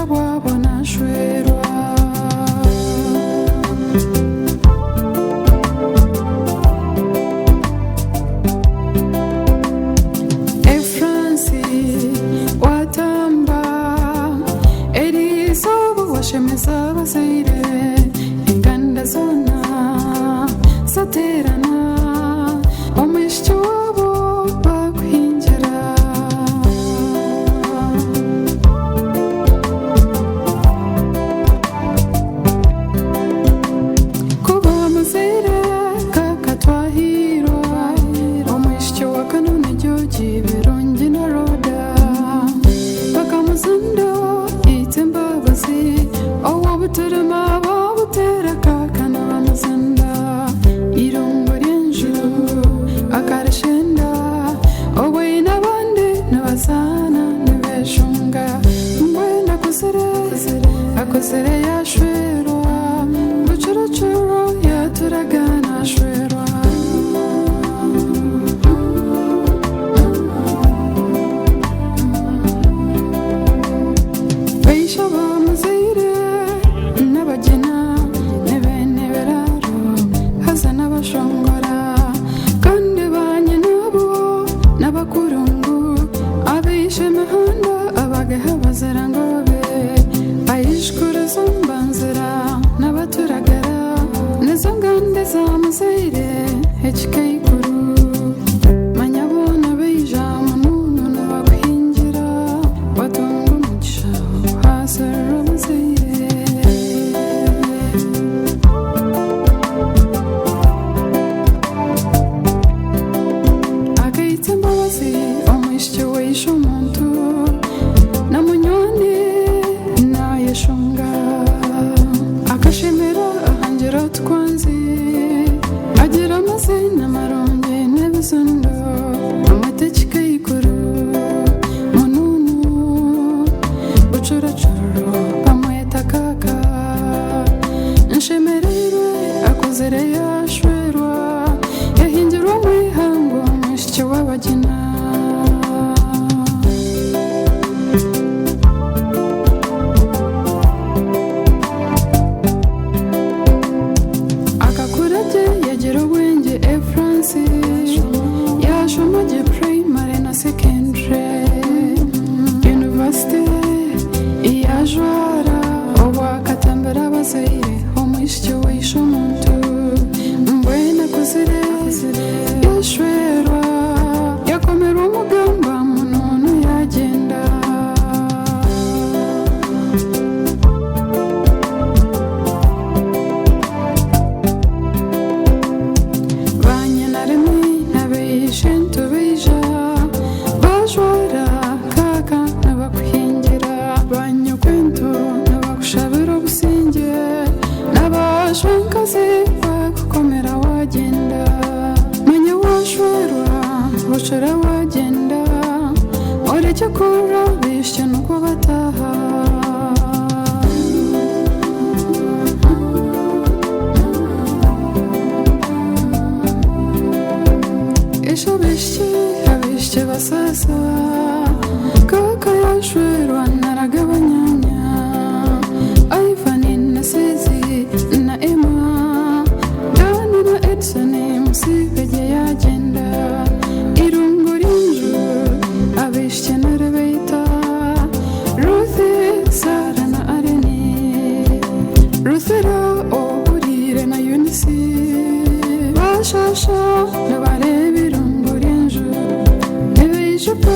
bwabona shwerwa shemeza bazaire inganda zona saterana omishyo wabo bakuhingira kuba mazaire kakatwahiro omishyo wakanone joji birongi na roda bakamuzando itemba bazi Owabuterema wabutera kakana bamuzanda Irungo ryenju akarashenda Owe nabandi nabazana nabeshunga Mbwenda akozere yashwerwa Bucurucuru yaturagana shwerwa Beisha bamuzaire n'abagena n'ebene beraro haza n'abashongora kandi banye nabo n'abakurungu abishe mihanda abagaha bazarangobe ayishkura zombanzira n'abaturagara nizo ngande za muzaire ekikayikuru manyabona beija mununu n'abakuhingira batunga umugisha hasara muzaire omwishyo weisha omuntu namunywani nayeshonga akashemera ahangira tukwanzi agira amazina marungi n'ebizondo amatekika y'ikuru mununu bucuracuro bamweta kaka nshemererwe akozere yashwerwa yahingirwa mu ihangu omwishyo w'abagina Iyajwara obwakatambira bazaire omwishyo weisha omuntu mbwena kuzire yashwerwa yakomerwa omugamba mununu yagenda banyenaremi nabeisha entubeija bajwara kaka nabakuhingira banyokwento nabakushabira obusinge nabashwankazi bakukomera wagenda manya washwerwa bucura wagenda oreke kura bishya nuko bataha esho abishye basasa kaka yashwerwa naragabanyanya Ivani na Sizi na Emma Dani na Edson musibege yagenda irungu ry'inju abishye na Rebeta Ruthi Sara na Areni Ruthira ohurire na Eunice bashasha n'abareba irungu ry'inju n'ibijipo